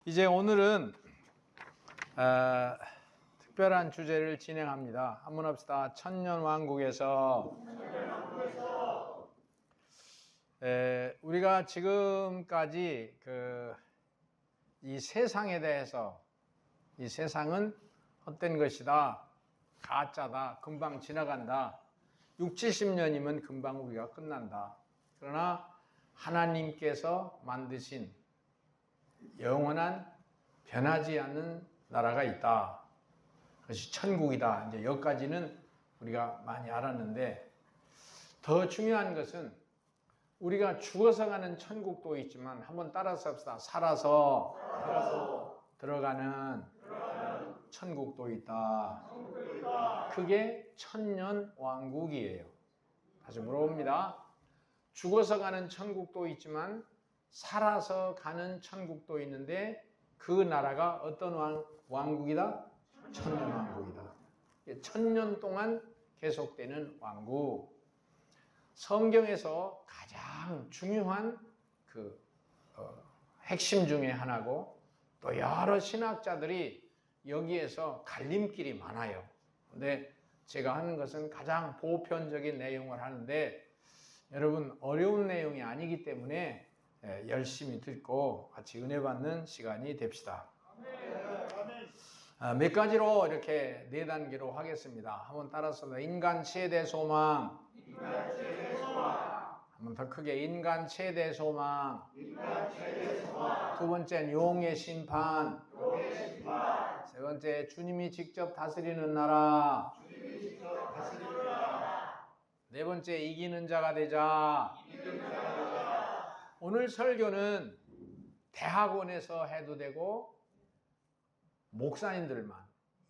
이제 오늘은 특별한 주제를 진행합니다. 한번 합시다. 천년왕국에서 우리가 지금까지 이 세상에 대해서 이 세상은 헛된 것이다, 가짜다, 금방 지나간다, 60-70년이면 금방 우리가 끝난다. 그러나 하나님께서 만드신 영원한 변하지 않는 나라가 있다. 그것이 천국이다. 이제 여기까지는 우리가 많이 알았는데, 더 중요한 것은 우리가 죽어서 가는 천국도 있지만, 한번 따라서 합시다. 살아서 들어가는 천국도 있다. 그게 천년왕국이에요. 다시 물어봅니다. 죽어서 가는 천국도 있지만 살아서 가는 천국도 있는데, 그 나라가 어떤 왕국이다? 천년왕국이다. 1000년 동안 계속되는 왕국. 성경에서 가장 중요한 핵심 중에 하나고, 또 여러 신학자들이 여기에서 갈림길이 많아요. 근데 제가 하는 것은 가장 보편적인 내용을 하는데, 여러분 어려운 내용이 아니기 때문에 열심히 듣고 같이 은혜 받는 시간이 됩시다. 몇 가지로 이렇게 4단계로 하겠습니다. 한번 따라서 인간 최대 소망. 한번 더 크게 인간 최대 소망. 두 번째는 용의 심판. 세 번째 주님이 직접 다스리는 나라. 네 번째 이기는 자가 되자. 오늘 설교는 대학원에서 해도 되고, 목사님들만,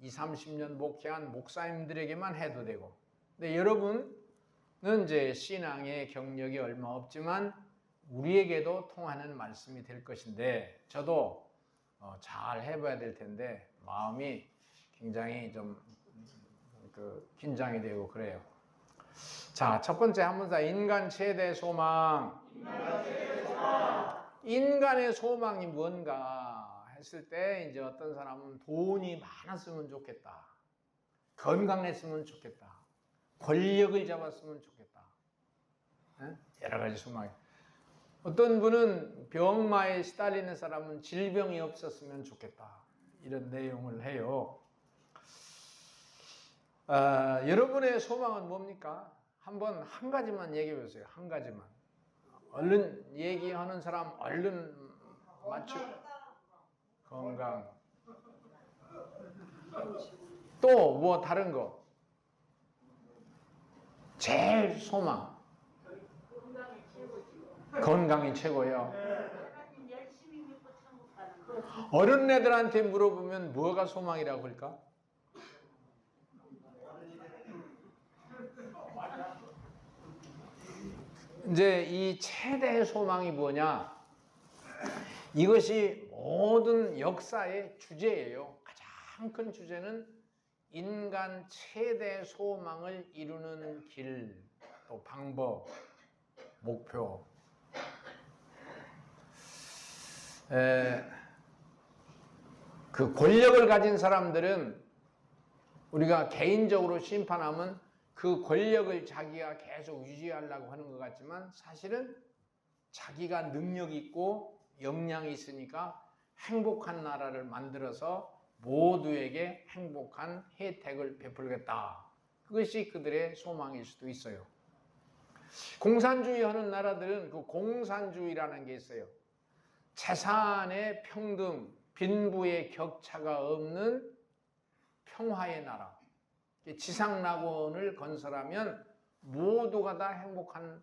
20-30년 목회한 목사님들에게만 해도 되고, 근데 여러분은 이제 신앙의 경력이 얼마 없지만 우리에게도 통하는 말씀이 될 것인데, 저도 잘 해봐야 될 텐데 마음이 굉장히 좀 긴장이 되고 그래요. 자, 첫 번째 한번 더 인간 최대 소망. 인간의 소망이 뭔가 했을 때, 이제 어떤 사람은 돈이 많았으면 좋겠다, 건강했으면 좋겠다, 권력을 잡았으면 좋겠다, 여러 가지 소망이. 어떤 분은 병마에 시달리는 사람은 질병이 없었으면 좋겠다, 이런 내용을 해요. 여러분의 소망은 뭡니까? 한번 한 가지만 얘기해 보세요. 한 가지만. 얼른 얘기하는 사람 얼른 맞추고. 건강. 또 뭐 다른 거? 제일 소망. 건강이 최고요. 어른애들한테 물어보면 뭐가 소망이라고 할까? 이제 이 최대의 소망이 뭐냐? 이것이 모든 역사의 주제예요. 가장 큰 주제는 인간 최대 소망을 이루는 길, 또 방법, 목표. 그 권력을 가진 사람들은 우리가 개인적으로 심판하면 그 권력을 자기가 계속 유지하려고 하는 것 같지만, 사실은 자기가 능력 있고 역량이 있으니까 행복한 나라를 만들어서 모두에게 행복한 혜택을 베풀겠다. 그것이 그들의 소망일 수도 있어요. 공산주의 하는 나라들은 그 공산주의라는 게 있어요. 재산의 평등, 빈부의 격차가 없는 평화의 나라. 지상낙원을 건설하면 모두가 다 행복한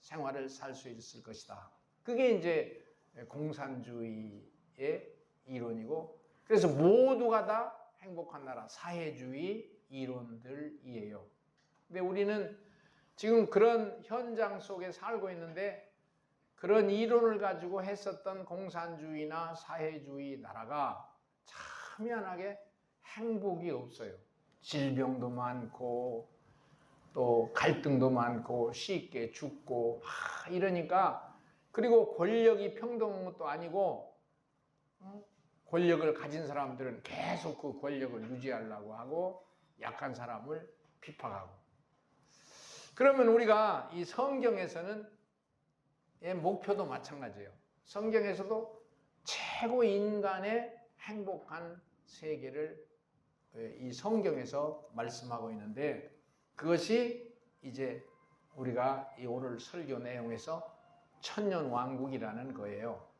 생활을 살 수 있을 것이다. 그게 이제 공산주의의 이론이고, 그래서 모두가 다 행복한 나라, 사회주의 이론들이에요. 근데 우리는 지금 그런 현장 속에 살고 있는데, 그런 이론을 가지고 했었던 공산주의나 사회주의 나라가 참 희한하게 행복이 없어요. 질병도 많고 또 갈등도 많고 쉽게 죽고 이러니까, 그리고 권력이 평등한 것도 아니고 권력을 가진 사람들은 계속 그 권력을 유지하려고 하고 약한 사람을 핍박하고. 그러면 우리가 이 성경에서는 목표도 마찬가지예요. 성경에서도 최고 인간의 행복한 세계를 이 성경에서 말씀하고 있는데, 그것이 이제 우리가 이 오늘 설교 내용에서 천년왕국이라는 거예요.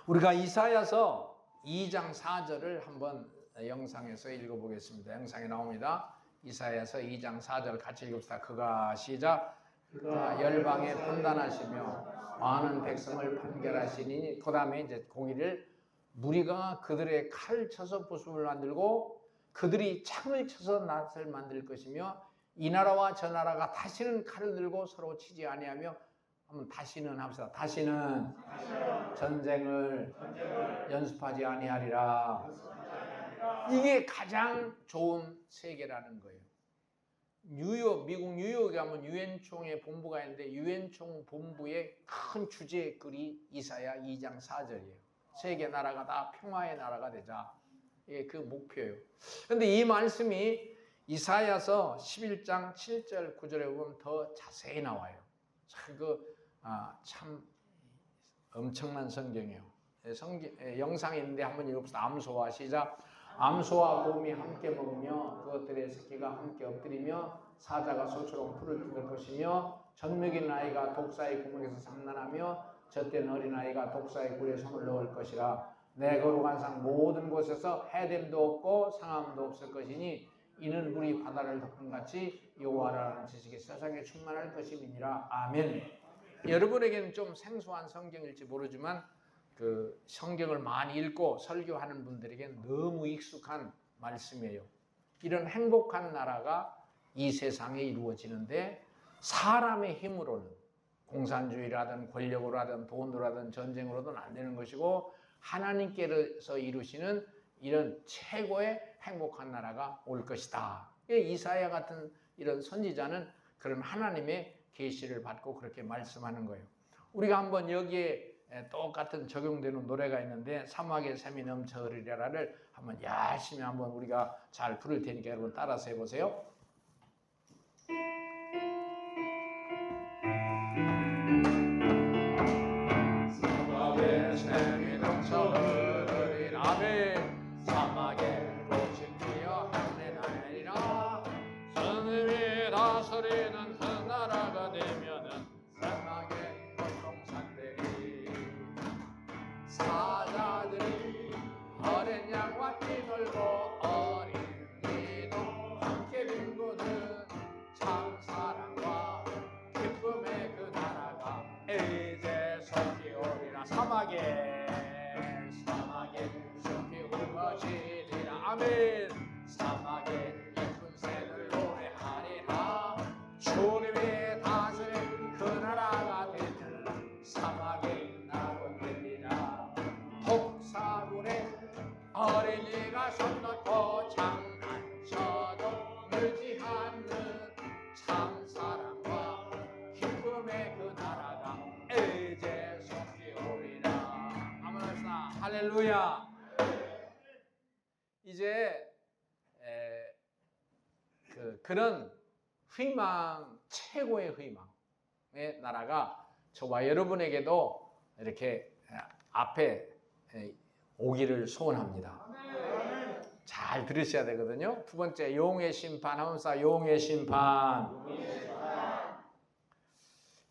우리가 이사야서 2장 4절을 한번 영상에서 읽어보겠습니다. 영상에 나옵니다. 이사야서 2장 4절 같이 읽읍시다. 그가 시작. 그가 열방에 판단하시며 많은 백성을 판결하시니, 그 다음에 이제 거기를 무리가 그들의 칼을 쳐서 부수를 만들고 그들이 창을 쳐서 낫을 만들 것이며, 이 나라와 저 나라가 다시는 칼을 들고 서로 치지 아니하며, 한번 다시는 합시다. 다시는 전쟁을 연습하지 아니하리라. 이게 가장 좋은 세계라는 거예요. 미국 뉴욕에 가면 유엔총회 본부가 있는데, 유엔총 본부의 큰 주제글이 이사야 2장 4절이에요. 세계 나라가 다 평화의 나라가 되자. 이게 그 목표예요. 그런데 이 말씀이 이사야서 11장 7절 9절에 보면 더 자세히 나와요. 참 엄청난 성경이에요. 영상이 있는데 한번 읽읍시다. 암소와 시작. 암소와 곰이 함께 먹으며 그것들의 새끼가 함께 엎드리며 사자가 소처럼 풀을 뜯을 것이며, 젖먹인 아이가 독사의 구멍에서 산란하며 젖된 어린아이가 독사의 굴에 손을 넣을 것이라. 내 거룩한 산 모든 곳에서 해됨도 없고 상함도 없을 것이니, 이는 물이 바다를 덮은 같이 여호와라는 지식이 세상에 충만할 것임이니라. 아멘. 여러분에게는 좀 생소한 성경일지 모르지만 그 성경을 많이 읽고 설교하는 분들에게는 너무 익숙한 말씀이에요. 이런 행복한 나라가 이 세상에 이루어지는데, 사람의 힘으로는, 공산주의라든 권력으로든 돈으로든 전쟁으로든 안 되는 것이고, 하나님께서 이루시는 이런 최고의 행복한 나라가 올 것이다. 이사야 같은 이런 선지자는 그런 하나님의 계시를 받고 그렇게 말씀하는 거예요. 우리가 한번 여기에 똑같은 적용되는 노래가 있는데, 사막의 샘이 넘쳐 흐르리라를 한번 열심히 한번 우리가 잘 부를 테니까 여러분 따라서 해보세요. 사막의 샘이 넘쳐 흐르리라. 아멘. 사막에 꽃이 피어 하늘에 날리라. 주님이 다스리는 그 나라가 되면은 사막의 고통산들이, 사자들이 어린 양과 뛰놀고 어린 이도 함께 빈구는 참 사랑과 기쁨의 그 나라가 이제 속히 오리라. 사막에 속히 울어지리라. 아멘. 사막에 예쁜 새들 노래하리라. 주님이 다스린 그 나라가 되면 사막에 나고 들리라. 독사굴에 어린이가 손 놓고 장난쳐도 늘지 않는 참 사랑과 기쁨의 그 나라가 이제 속히 오리라. 한번 합시다. 할렐루야. 이제 그런 희망, 최고의 희망의 나라가 저와 여러분에게도 이렇게 앞에 오기를 소원합니다. 잘 들으셔야 되거든요. 두 번째, 용의 심판. 하면서 용의 심판.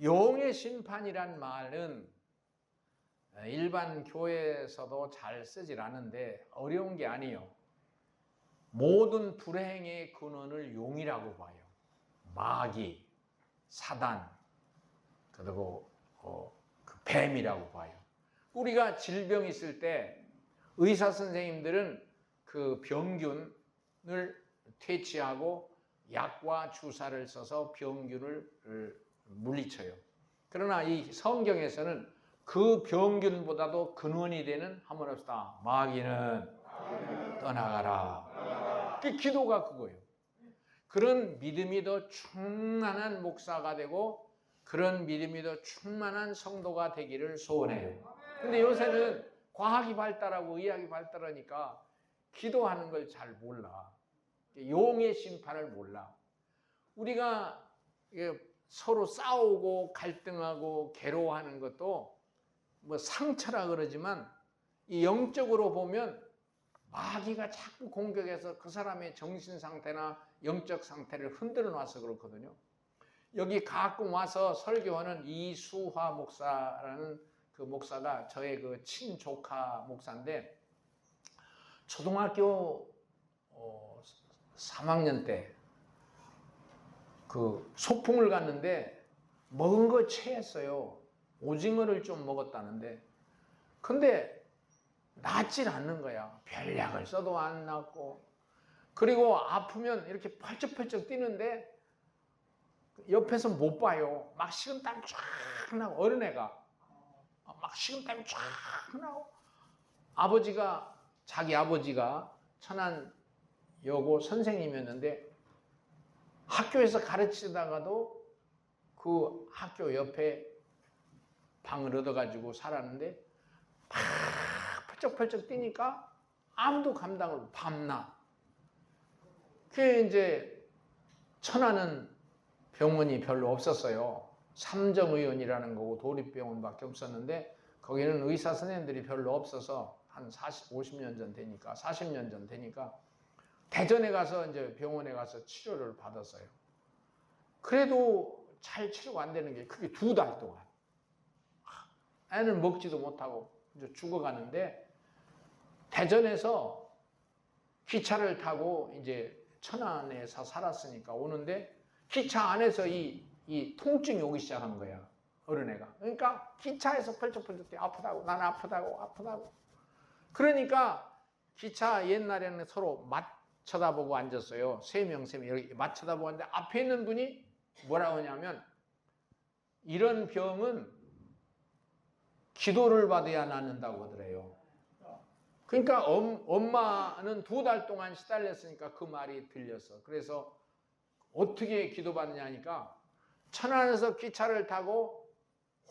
용의 심판이란 말은 일반 교회에서도 잘 쓰질 않은데 어려운 게 아니에요. 모든 불행의 근원을 용이라고 봐요. 마귀, 사단, 그리고 그 뱀이라고 봐요. 우리가 질병이 있을 때 의사 선생님들은 그 병균을 퇴치하고 약과 주사를 써서 병균을 물리쳐요. 그러나 이 성경에서는 그 병균보다도 근원이 되는, 한번 합시다. 마귀는 떠나가라. 그 기도가 그거예요. 그런 믿음이 더 충만한 목사가 되고 그런 믿음이 더 충만한 성도가 되기를 소원해요. 근데 요새는 과학이 발달하고 의학이 발달하니까 기도하는 걸 잘 몰라. 용의 심판을 몰라. 우리가 서로 싸우고 갈등하고 괴로워하는 것도 뭐 상처라 그러지만 이 영적으로 보면 마귀가 자꾸 공격해서 그 사람의 정신 상태나 영적 상태를 흔들어 놔서 그렇거든요. 여기 가끔 와서 설교하는 이수화 목사라는 그 목사가 저의 그 친조카 목사인데, 초등학교 3학년 때 그 소풍을 갔는데 먹은 거 체했어요. 오징어를 좀 먹었다는데, 근데 낫질 않는 거야. 별약을 써도 안 낫고, 그리고 아프면 이렇게 펄쩍펄쩍 뛰는데 옆에서 못 봐요. 막 식은땀 쫙 나고, 어린애가 막 식은땀이 쫙 나고, 자기 아버지가 천안 여고 선생님이었는데 학교에서 가르치다가도 그 학교 옆에 방을 얻어가지고 살았는데 막 펄쩍펄쩍 뛰니까 아무도 감당을 못, 밤낮. 그게 이제 천안은 병원이 별로 없었어요. 삼정의원이라는 거고 도립병원밖에 없었는데 거기는 의사 선생님들이 별로 없어서 한 50년 전 되니까, 40년 전 되니까 대전에 가서 이제 병원에 가서 치료를 받았어요. 그래도 잘 치료가 안 되는 게 그게 2달 동안. 애는 먹지도 못하고 이제 죽어가는데, 대전에서 기차를 타고 이제 천안에서 살았으니까 오는데 기차 안에서 이 통증이 오기 시작한 거야, 어린애가. 그러니까 기차에서 펄쩍펄쩍 뛰어. 아프다고, 난 아프다고. 그러니까 기차, 옛날에는 서로 쳐다보고 앉았어요. 3명 이렇게 쳐다보고 앉는데 앞에 있는 분이 뭐라고 하냐면, 이런 병은 기도를 받아야 낫는다고 하더래요. 그러니까 엄마는 2달 동안 시달렸으니까 그 말이 들렸어. 그래서 어떻게 기도받느냐니까, 천안에서 기차를 타고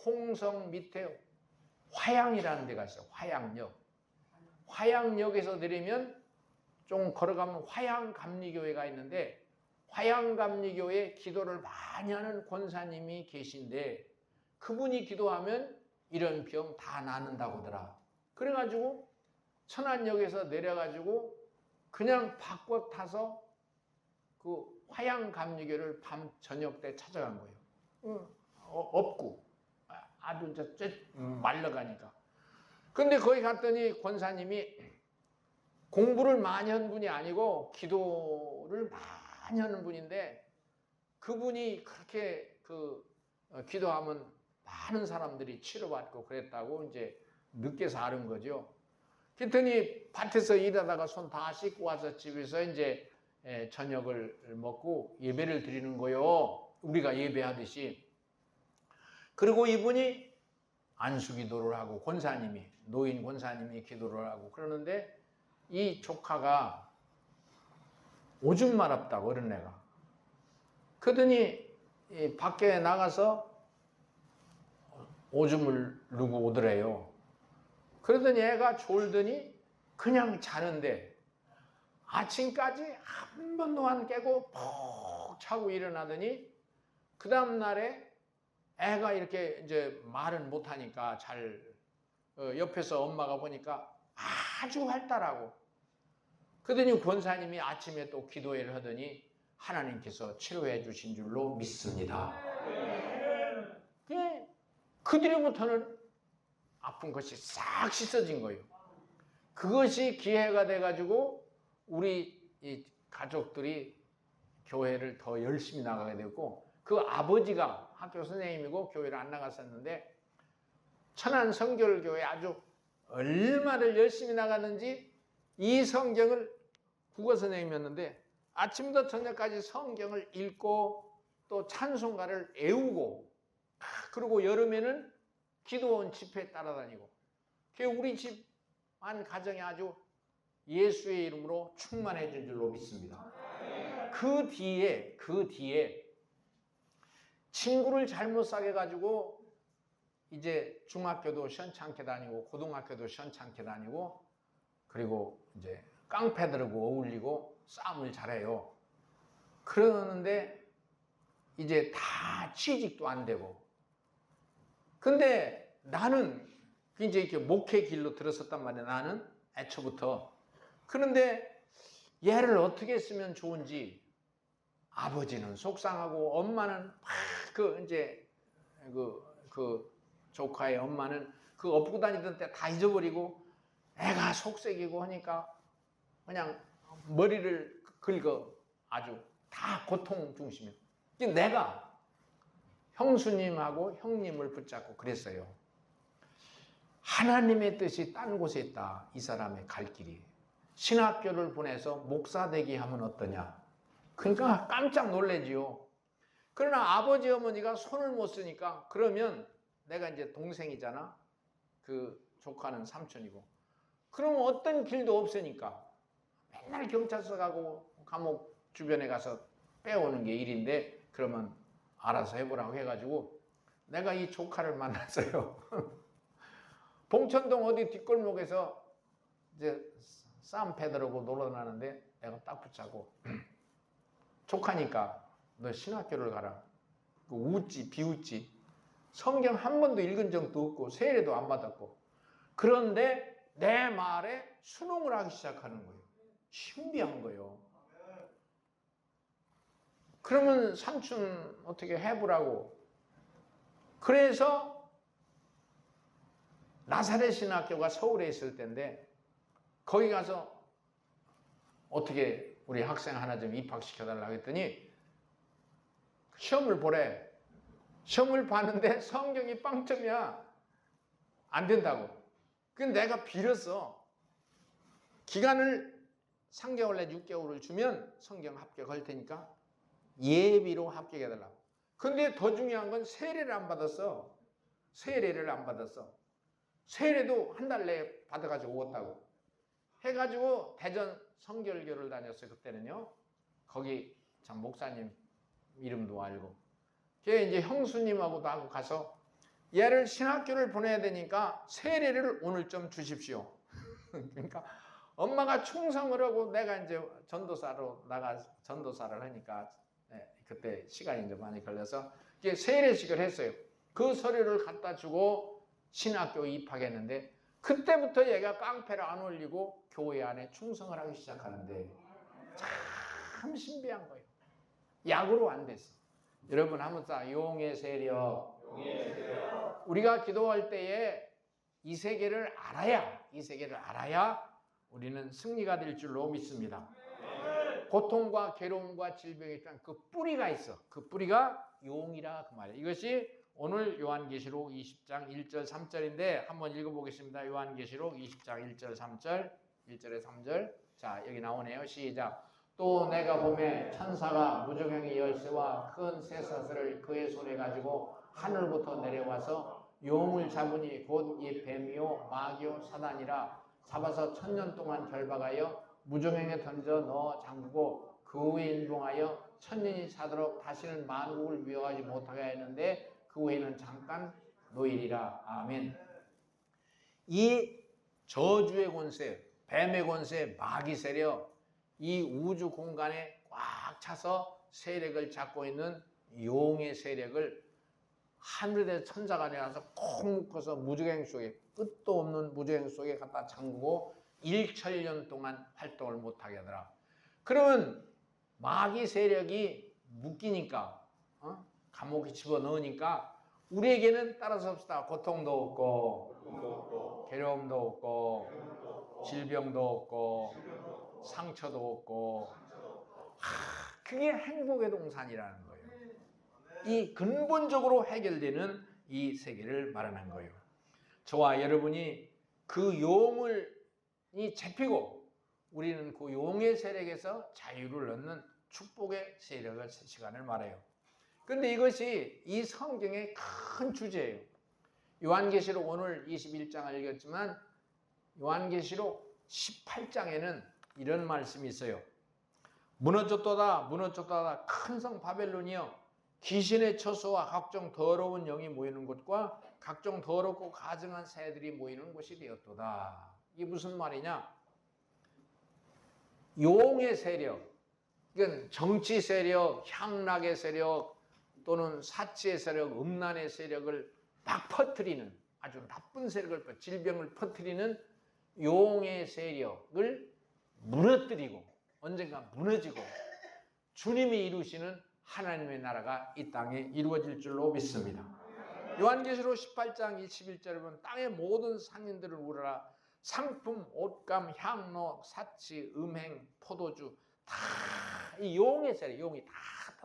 홍성 밑에 화양이라는 데가 있어요. 화양역에서 내리면 좀 걸어가면 화양감리교회가 있는데, 화양감리교회에 기도를 많이 하는 권사님이 계신데, 그분이 기도하면 이런 병 다 낫는다고 하더라. 그래가지고 천안역에서 내려가지고 그냥 바꿔 타서 그 화양감리교회를 밤 저녁 때 찾아간 거예요. 없고 아주 이제 말려가니까. 근데 거기 갔더니 권사님이 공부를 많이 한 분이 아니고 기도를 많이 하는 분인데, 그분이 그렇게 기도하면 많은 사람들이 치료받고 그랬다고 이제 늦게서 아는 거죠. 그랬더니 밭에서 일하다가 손 다 씻고 와서 집에서 이제 저녁을 먹고 예배를 드리는 거요. 우리가 예배하듯이. 그리고 이분이 안수기도를 하고 노인 권사님이 기도를 하고 그러는데, 이 조카가 오줌 마렵다고, 어린애가. 그러더니 밖에 나가서 오줌을 누구 오더래요. 그러더니 애가 졸더니 그냥 자는데 아침까지 한 번도 안 깨고 푹 자고 일어나더니 그 다음 날에 애가 이렇게 이제 말은 못하니까 옆에서 엄마가 보니까 아주 활달하고, 그러더니 권사님이 아침에 또 기도회를 하더니 하나님께서 치료해 주신 줄로 믿습니다. 그 뒤로부터는 아픈 것이 싹 씻어진 거예요. 그것이 기회가 돼가지고 우리 이 가족들이 교회를 더 열심히 나가게 됐고, 그 아버지가 학교 선생님이고 교회를 안 나갔었는데 천안 성결교회 아주 얼마를 열심히 나갔는지, 이 성경을 국어 선생님이었는데 아침부터 저녁까지 성경을 읽고 또 찬송가를 외우고, 그리고 여름에는 기도원 집회에 따라다니고, 우리 집안 가정이 아주 예수의 이름으로 충만해진 줄로 믿습니다. 그 뒤에 친구를 잘못 사귀어가지고 이제 중학교도 시원찮게 다니고 고등학교도 시원찮게 다니고 그리고 이제 깡패들하고 어울리고 싸움을 잘해요. 그러는데 이제 다 취직도 안 되고. 근데 나는 이제 이렇게 목회 길로 들었었단 말이야. 나는 애초부터. 그런데 얘를 어떻게 쓰면 좋은지 아버지는 속상하고 엄마는 막 이제 그 조카의 엄마는 그 업고 다니던 때 다 잊어버리고 애가 속색이고 하니까 그냥 머리를 긁어 아주 다 고통 중심이에요. 내가 형수님하고 형님을 붙잡고 그랬어요. 하나님의 뜻이 딴 곳에 있다. 이 사람의 갈 길이. 신학교를 보내서 목사 되게 하면 어떠냐. 그러니까 깜짝 놀래지요. 그러나 아버지 어머니가 손을 못 쓰니까 그러면 내가 이제 동생이잖아. 그 조카는 삼촌이고. 그러면 어떤 길도 없으니까 맨날 경찰서 가고 감옥 주변에 가서 빼오는 게 일인데 그러면 알아서 해보라고 해가지고 내가 이 조카를 만났어요. 봉천동 어디 뒷골목에서 이제 쌈패들하고 놀러 나는데 내가 딱 붙잡고 조카니까 너 신학교를 가라. 웃지 비웃지. 성경 한 번도 읽은 적도 없고 세례도 안 받았고. 그런데 내 말에 순응을 하기 시작하는 거예요. 신비한 거예요. 그러면 삼촌 어떻게 해보라고. 그래서 나사렛 신학교가 서울에 있을 때인데 거기 가서 어떻게 우리 학생 하나 좀 입학시켜달라고 했더니 시험을 보래. 시험을 봤는데 성경이 빵점이야. 안 된다고. 그래서 내가 빌었어. 기간을 3개월 내 6개월을 주면 성경 합격할 테니까 예비로 합격해달라고. 근데 더 중요한 건 세례를 안 받았어. 세례를 안 받았어. 세례도 한 달 내에 받아가지고 오었다고. 해가지고 대전 성결교를 다녔어요. 그때는요. 거기 참 목사님 이름도 알고. 걔 이제 형수님하고도 하고 가서 얘를 신학교를 보내야 되니까 세례를 오늘 좀 주십시오. 그러니까 엄마가 충성을 하고 내가 이제 전도사로 전도사를 하니까 그때 시간이 좀 많이 걸려서 세례식을 했어요. 그 서류를 갖다 주고 신학교 입학했는데 그때부터 얘가 깡패를 안 올리고 교회 안에 충성을 하기 시작하는데 참 신비한 거예요. 약으로 안 됐어. 여러분 한번 써. 용의 세력. 우리가 기도할 때에 이 세계를 알아야 우리는 승리가 될 줄로 믿습니다. 고통과 괴로움과 질병에 대한 그 뿌리가 있어. 그 뿌리가 용이라 그 말이에요. 이것이 오늘 요한계시록 20장 1절 3절인데 한번 읽어보겠습니다. 요한계시록 20장 1절 3절 1절에 3절. 자 여기 나오네요. 시작. 또 내가 보매 천사가 무저갱이 열쇠와 큰 쇠사슬을 그의 손에 가지고 하늘부터 내려와서 용을 잡으니 곧 이 뱀이요 마귀요 사단이라. 잡아서 1000년 동안 결박하여 무저갱에 던져 넣어 잠그고 그 후에 인봉하여 1000년이 차도록 다시는 만국을 위협하지 못하게 했는데 그 후에는 잠깐 노일이라. 아멘. 이 저주의 권세, 뱀의 권세, 마귀 세력, 이 우주 공간에 꽉 차서 세력을 잡고 있는 용의 세력을 하늘에 천사가 내려와서 콕 묶어서 무저갱 속에, 끝도 없는 무저갱 속에 갖다 잠그고 1천년 동안 활동을 못하게 하더라. 그러면 마귀 세력이 묶이니까 감옥에 집어넣으니까 우리에게는 따라서 합시다. 고통도 없고 괴로움도 없고 질병도 없고 상처도 없고. 그게 행복의 동산이라는 거예요. 이 근본적으로 해결되는 이 세계를 말하는 거예요. 저와 여러분이 그 용을 잡히고 우리는 그 용의 세력에서 자유를 얻는 축복의 세력을 시간을 말해요. 그런데 이것이 이 성경의 큰 주제예요. 요한계시록 오늘 21장을 읽었지만 요한계시록 18장에는 이런 말씀이 있어요. 무너졌도다 큰 성 바벨론이여, 귀신의 처소와 각종 더러운 영이 모이는 곳과 각종 더럽고 가증한 새들이 모이는 곳이 되었도다. 이게 무슨 말이냐? 용의 세력, 이건 정치 세력, 향락의 세력 또는 사치의 세력, 음란의 세력을 막 퍼뜨리는 아주 나쁜 세력을, 질병을 퍼뜨리는 용의 세력을 무너뜨리고 언젠가 무너지고 주님이 이루시는 하나님의 나라가 이 땅에 이루어질 줄로 믿습니다. 요한계시록 18장 21절에 보면 땅의 모든 상인들을 울어라. 상품, 옷감, 향로, 사치, 음행, 포도주 다 이 용의 세력, 용이 다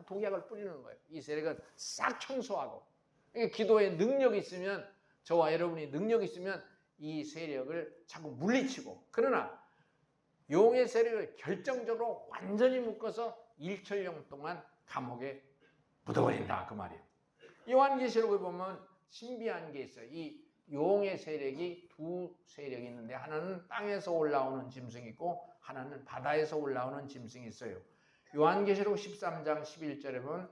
독약을 뿌리는 거예요. 이 세력은 싹 청소하고, 기도에 능력이 있으면, 저와 여러분이 능력이 있으면 이 세력을 자꾸 물리치고, 그러나 용의 세력을 결정적으로 완전히 묶어서 일천령 동안 감옥에 묻어버린다, 그 말이에요. 요한계시록에 보면 신비한 게 있어요. 이 용의 세력이 두 세력이 있는데, 하나는 땅에서 올라오는 짐승이 있고 하나는 바다에서 올라오는 짐승이 있어요. 요한계시록 13장 11절에 보면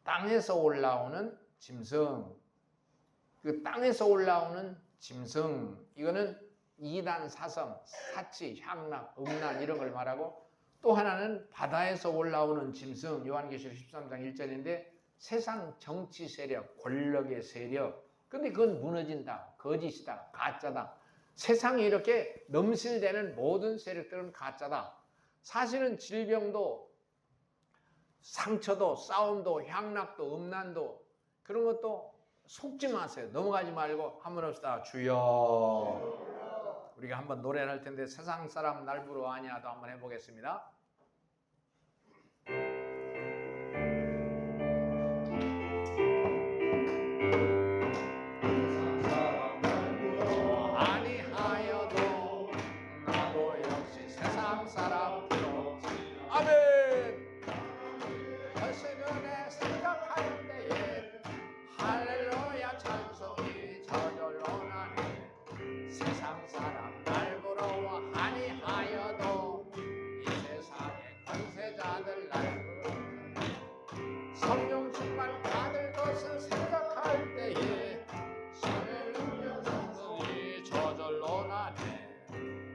땅에서 올라오는 짐승, 그 땅에서 올라오는 짐승, 이거는 이단, 사성, 사치, 향락, 음란 이런 걸 말하고, 또 하나는 바다에서 올라오는 짐승, 요한계시록 13장 1절인데 세상 정치 세력, 권력의 세력, 근데 그건 무너진다, 거짓이다, 가짜다. 세상에 이렇게 넘실대는 모든 세력들은 가짜다. 사실은 질병도 상처도 싸움도 향락도 음란도 그런 것도 속지 마세요. 넘어가지 말고 한번 합시다. 주여. 우리가 한번 노래를 할 텐데 세상 사람 날 부러 아니야도 한번 해보겠습니다. 아니하여도 나도 역시 세상 사람 부럽지. 아멘. 열세면에 생각할 때에 할렐루야 찬송이 저절로 나네. 세상 사람 날 부러워 아니하여도 이 세상의 권세자들 날 부러워. 성령 충만 받을 것을 생각할 때에 할렐루야 찬송이 저절로 나네.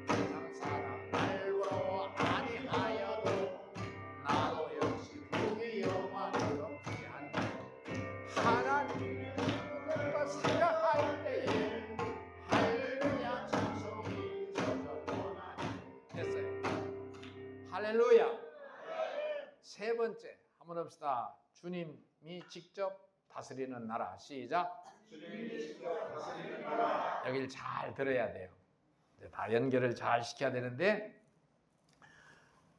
세상 사람 날 부러워 아니하여도 나도 역시 부귀 영화 부럽지 않네. 하나님의 것을 생각할 때에 할렐루야 찬송이 저절로 나네. 됐어요. 할렐루야. 세 번째 한번 합시다. 주님이 직접 다스리는 나라. 시작. 주님이 직접 다스리는 나라. 여기를 잘 들어야 돼요. 다 연결을 잘 시켜야 되는데,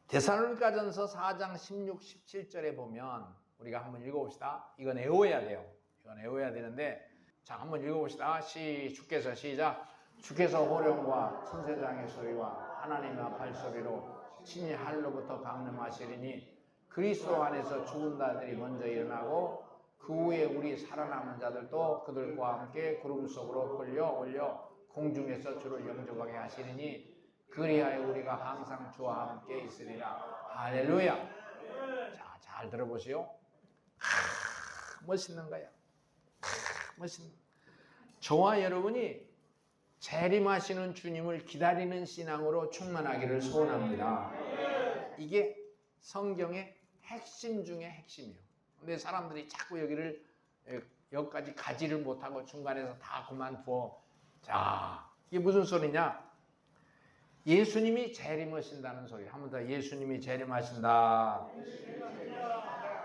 데살로니가전서 4장 16, 17절에 보면 우리가 한번 읽어봅시다. 이건 외워야 돼요. 이건 외워야 되는데, 자 한번 읽어봅시다. 주께서 시작. 주께서 호령과 천사장의 소리와 하나님의 발소리로 친히 하늘로부터 강림하시리니 그리스도 안에서 죽은 자들이 먼저 일어나고 그 후에 우리 살아남은 자들도 그들과 함께 구름 속으로 끌려 올려 공중에서 주를 영접하게 하시리니 그리하여 우리가 항상 주와 함께 있으리라. 할렐루야. 자, 잘 들어보시오. 멋있는 거야. 멋있는. 저와 여러분이 재림하시는 주님을 기다리는 신앙으로 충만하기를 소원합니다. 이게 성경의 핵심 중에 핵심이에요. 근데 사람들이 자꾸 여기까지 가지를 못하고 중간에서 다 그만두어. 자, 이게 무슨 소리냐? 예수님이 재림하신다는 소리. 한 번 더. 예수님이 재림하신다.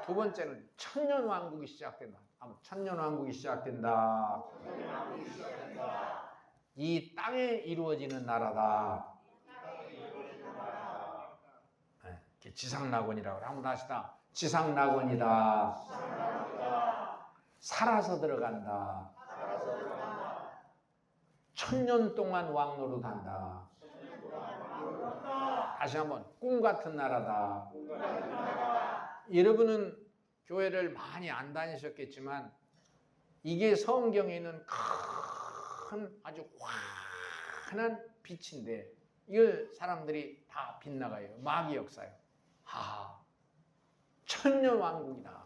두 번째는 천년왕국이 시작된다. 천년왕국이 시작된다. 이 땅에 이루어지는 나라다. 지상낙원이라고 한번 하시다. 지상낙원이다. 살아서 들어간다. 천년 동안 왕노릇한다. 다시 한번 꿈 같은 나라다. 여러분은 교회를 많이 안 다니셨겠지만 이게 성경에 있는 큰 아주 환한 빛인데 이걸 사람들이 다 빗나가요. 마귀 역사예요. 천년 왕국이다.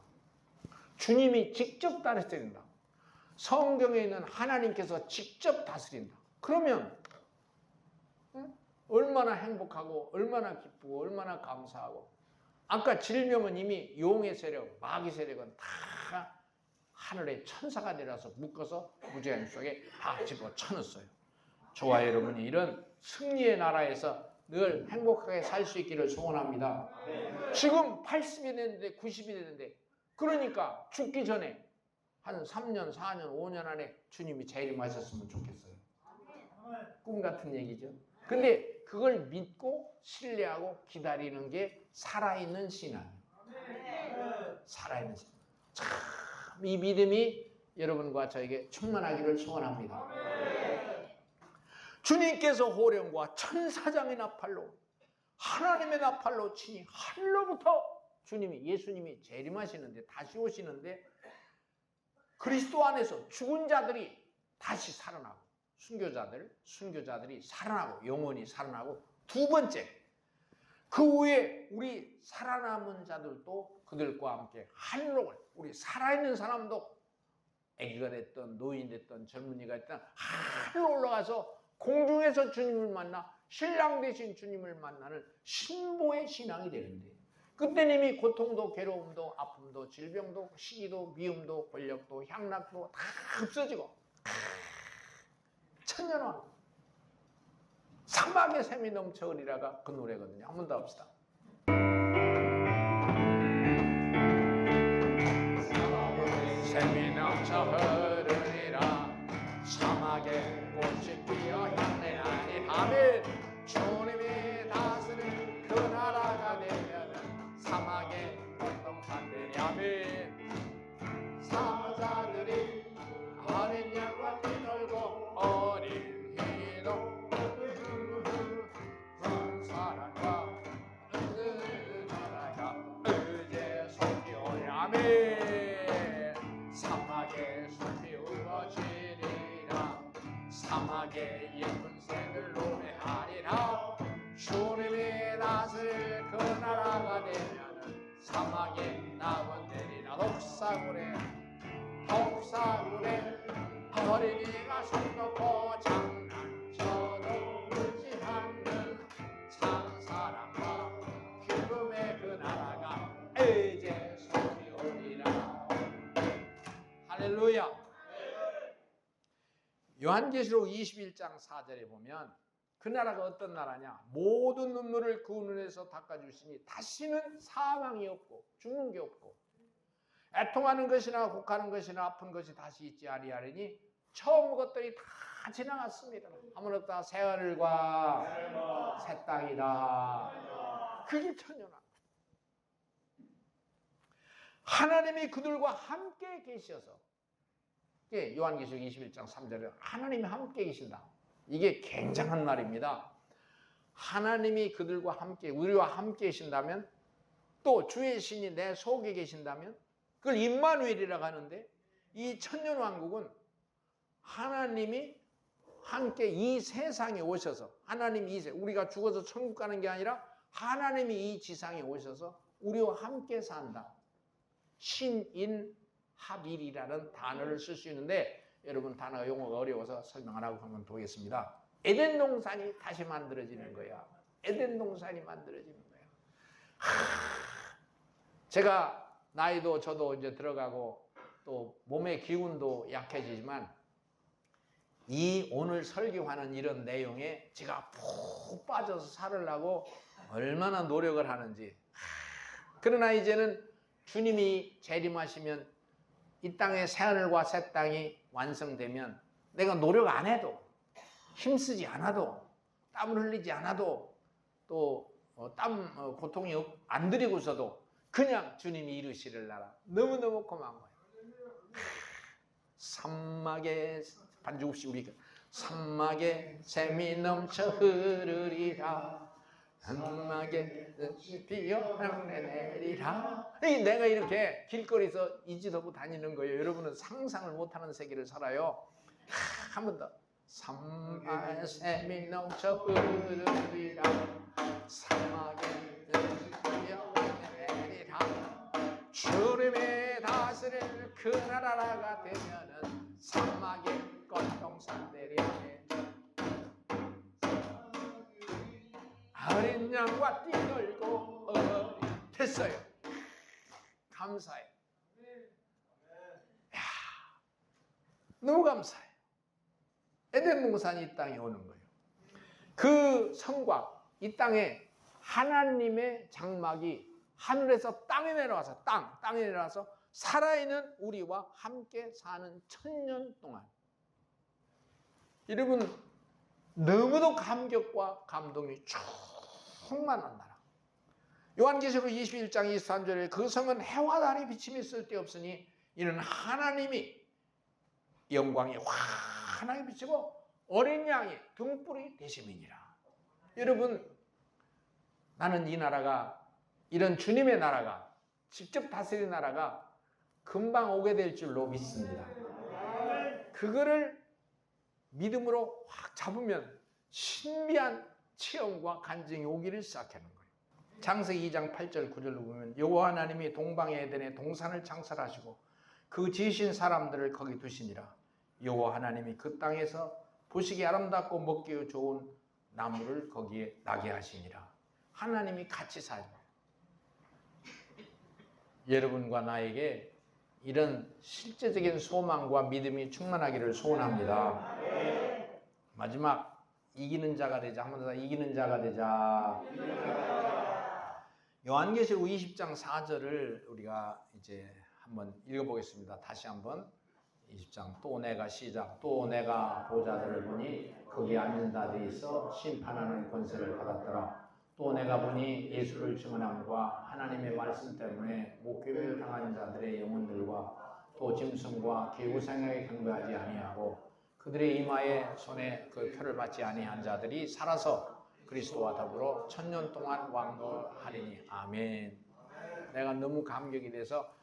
주님이 직접 다스린다. 성경에 있는 하나님께서 직접 다스린다. 그러면 얼마나 행복하고 얼마나 기쁘고 얼마나 감사하고. 아까 질병은 이미 용의 세력, 마귀 세력은 다 하늘의 천사가 내려서 묶어서 무제한 속에 다 집어쳐넣었어요. 저와 여러분이 이런 승리의 나라에서 늘 행복하게 살 수 있기를 소원합니다. 지금 80이 됐는데 90이 됐는데, 그러니까 죽기 전에 한 3년, 4년, 5년 안에 주님이 재림하셨으면 좋겠어요. 꿈 같은 얘기죠. 근데 그걸 믿고 신뢰하고 기다리는 게 살아있는 신앙이에요. 살아있는 신앙. 참, 이 믿음이 여러분과 저에게 충만하기를 소원합니다. 주님께서 호령과 천사장의 나팔로, 하나님의 나팔로 치니 하늘로부터 주님이, 예수님이 재림하시는데, 다시 오시는데, 그리스도 안에서 죽은 자들이 다시 살아나고, 순교자들이 살아나고, 영원히 살아나고, 두 번째, 그 후에 우리 살아남은 자들도 그들과 함께 하늘로, 우리 살아있는 사람도 아기가 됐든 노인 됐든 젊은이가 됐든 하늘로 올라가서 공중에서 주님을 만나 신랑 되신 주님을 만나는 신보의 신앙이 되는데, 그때는 이미 고통도 괴로움도 아픔도 질병도 시기도 미움도 권력도 향락도 다 없어지고 천년왕 사막의 샘이 넘쳐 흐리라가 그 노래거든요. 한 번 더 합시다. 샘이 넘쳐 흐르리라 사막에 꽃이 피어 향내 나니. 아멘. 주님이 다스린 그 나라가 되면 사막에 꽃동산들이, 아멘. 사자들이 어린 양과 뛰놀고 어린 희도 사랑과 그 나라가 이제 속이 오리, 아멘. 사막에 숲이 우거지리라 사막에 예쁜 새들 노래하리라. 주님이 다스릴 그 나라가 되면은 사막에 나무들이나 독사굴에 어린이가 손 놓고 장난쳐도 울지 않는 참 사랑과 기쁨의 그 나라가 이제 속이 오리라. 할렐루야. 요한계시록 21장 4절에 보면 그 나라가 어떤 나라냐? 모든 눈물을 그 눈에서 닦아주시니 다시는 사망이 없고 죽는 게 없고 애통하는 것이나 곡하는 것이나 아픈 것이 다시 있지 아니하리니 처음 것들이 다 지나갔습니다. 한번 없다. 새하늘과 새 땅이다. 그게 천년왕. 하나님이 그들과 함께 계셔서, 요한계시록 21장 3절에 하나님이 함께 계신다. 이게 굉장한 말입니다. 하나님이 그들과 함께, 우리와 함께 계신다면, 또 주의 신이 내 속에 계신다면, 그걸 임마누엘이라고 하는데, 이 천년왕국은 하나님이 함께 이 세상에 오셔서, 하나님이 우리가 죽어서 천국 가는 게 아니라 하나님이 이 지상에 오셔서 우리와 함께 산다. 신인합일이라는 단어를 쓸 수 있는데, 여러분 단어가 용어가 어려워서 설명 안 하고 한번 보겠습니다. 에덴 동산이 다시 만들어지는 거야. 에덴 동산이 만들어지는 거야. 제가 나이도 저도 이제 들어가고 또 몸의 기운도 약해지지만 이 오늘 설교하는 이런 내용에 제가 푹 빠져서 살으려고 얼마나 노력을 하는지. 그러나 이제는 주님이 재림하시면 이 땅의 새하늘과 새 땅이 완성되면 내가 노력 안 해도, 힘쓰지 않아도, 땀을 흘리지 않아도, 또 고통이 안 들이고서도 그냥 주님이 이루시를 나라. 너무너무 고마운 거예요. 산막에 반주없이 우리가 산막에 샘이 넘쳐 흐르리라 산막에 피어 향내 내리라. 내가 이렇게 길거리에서 이지더고 다니는 거예요. 여러분은 상상을 못하는 세계를 살아요. 한 번 더. 산막에 샘이 넘쳐 흐르리라 산막에 피어 내리라. 주님이 다스릴 그 나라가 되면은 사막의 꽃동산들이 어린 양과 뛰놀고 됐어요. 감사해요. 야, 너무 감사해요. 에덴 동산이 이 땅에 오는 거예요. 그 성곽, 이 땅에 하나님의 장막이 하늘에서 땅에 내려와서 땅에 내려와서 살아있는 우리와 함께 사는 1000년 동안. 여러분, 너무도 감격과 감동이 충만한 나라. 요한계시록 21장 23절에 그 성은 해와 달의 비침이 쓸데없으니 이는 하나님이 영광이 환하게 비치고 어린 양이 등불이 되심이니라. 여러분, 나는 이 나라가, 이런 주님의 나라가, 직접 다스리는 나라가 금방 오게 될 줄로 믿습니다. 그거를 믿음으로 확 잡으면 신비한 체험과 간증이 오기를 시작하는 거예요. 창세기 2장 8절 9절로 보면 여호와 하나님이 동방의 에덴에 동산을 창설하시고 그 지으신 사람들을 거기 두시니라. 여호와 하나님이 그 땅에서 보시기 아름답고 먹기 좋은 나무를 거기에 나게 하시니라. 하나님이 같이 살고 여러분과 나에게 이런 실제적인 소망과 믿음이 충만하기를 소원합니다. 마지막, 이기는 자가 되자. 한번 더, 이기는 자가 되자. 요한계시록 20장 4절을 우리가 이제 한번 읽어보겠습니다. 다시 한번 20장. 또 내가 시작. 또 내가 보좌들을 보니 거기 앉은 자들이 있어 심판하는 권세를 받았더라. 또 내가 보니 예수를 증언함과 하나님의 말씀 때문에 목괴를 당한 자들의 영혼들과 또 짐승과 기구생에게 경배하지 아니하고 그들의 이마에 손에 그 표를 받지 아니한 자들이 살아서 그리스도와 더불어 1000년 동안 왕노하리니. 아멘. 내가 너무 감격이 돼서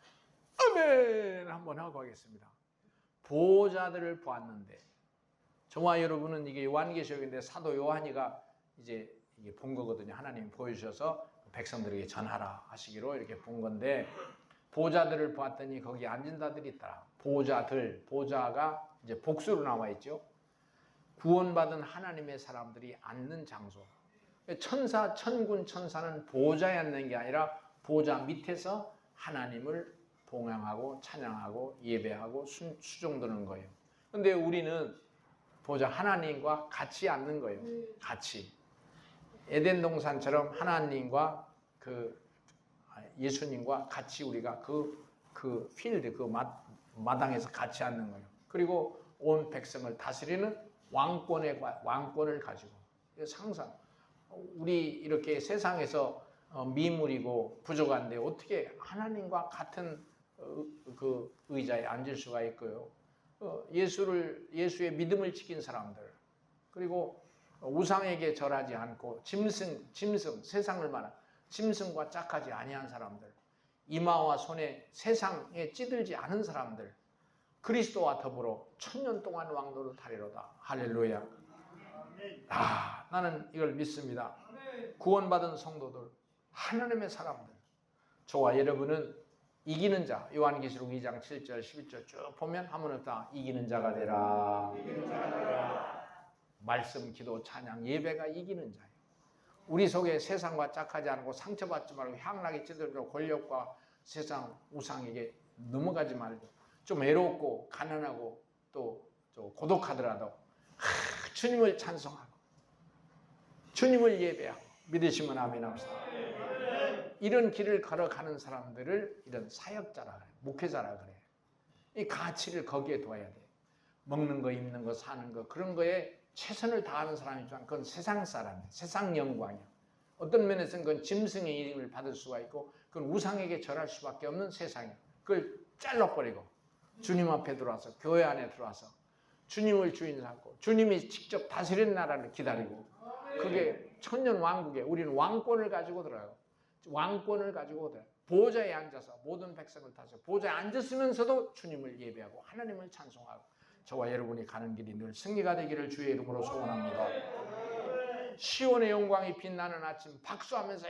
아멘 한번 하고 가겠습니다. 보호자들을 보았는데, 저와 여러분은 이게 요한계시록인데 사도 요한이가 이제 이게 본 거거든요. 하나님이 보여주셔서 백성들에게 전하라 하시기로 이렇게 본 건데, 보호자들을 보았더니 거기 앉은 자들이 있더라. 보호자들, 보호자가 이제 복수로 나와 있죠. 구원받은 하나님의 사람들이 앉는 장소. 천사, 천군, 천사는 보호자에 앉는 게 아니라 보호자 밑에서 하나님을 봉양하고 찬양하고 예배하고 수종드는 거예요. 근데 우리는 보호자 하나님과 같이 앉는 거예요. 같이. 에덴 동산처럼 하나님과 그 예수님과 같이 우리가 그 필드, 그 마당에서 같이 앉는 거예요. 그리고 온 백성을 다스리는 왕권을 가지고. 상상. 우리 이렇게 세상에서 미물이고 부족한데 어떻게 하나님과 같은 그 의자에 앉을 수가 있고요. 예수의 믿음을 지킨 사람들, 그리고 우상에게 절하지 않고 짐승, 세상을 말한 짐승과 짝하지 아니한 사람들, 이마와 손에 세상에 찌들지 않은 사람들, 그리스도와 더불어 1000년 동안 왕노를 타리로다. 할렐루야. 나는 이걸 믿습니다. 구원받은 성도들, 하나님의 사람들, 저와 여러분은 이기는 자. 요한계시록 2장 7절 11절 쭉 보면 한번 다 이기는 자가 되라. 말씀, 기도, 찬양, 예배가 이기는 자예요. 우리 속에 세상과 짝하지 않고 상처받지 말고 향락에 찌들고 권력과 세상 우상에게 넘어가지 말고, 좀 외롭고 가난하고 또 고독하더라도 주님을 찬송하고 주님을 예배하고 믿으시면 아멘 합시다. 이런 길을 걸어가는 사람들을 이런 사역자라 그래, 목회자라 그래. 이 가치를 거기에 둬야 돼. 먹는 거, 입는 거, 사는 거, 그런 거에 최선을 다하는 사람이지만 그건 세상 사람이야. 세상 영광이야. 어떤 면에서는 그건 짐승의 이름을 받을 수가 있고 그건 우상에게 절할 수밖에 없는 세상이야. 그걸 잘라버리고 주님 앞에 들어와서, 교회 안에 들어와서 주님을 주인 삼고 주님이 직접 다스리는 나라를 기다리고, 그게 천년 왕국에 우리는 왕권을 가지고 들어가요. 왕권을 가지고 들어가요. 보좌에 앉아서 모든 백성을 다스려 보좌에 앉았으면서도 주님을 예배하고 하나님을 찬송하고, 저와 여러분이 가는 길이 늘 승리가 되기를 주의 이름으로 소원합니다. 시온의 영광이 빛나는 아침, 박수하면서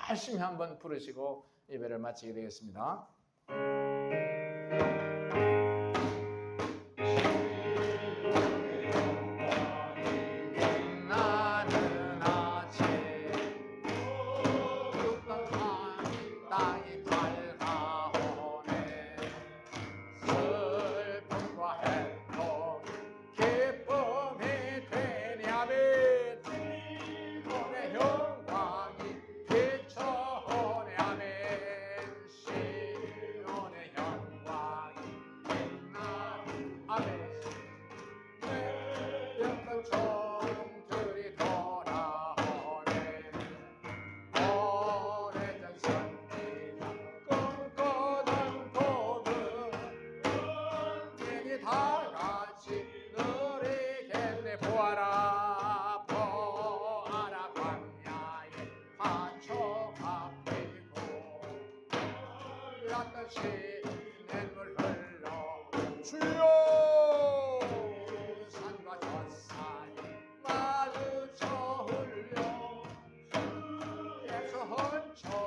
열심히 한번 부르시고 예배를 마치게 되겠습니다. 같이 냇물 흘러 주여 산과 젖산이 마주쳐 흘려 에서 헌쳐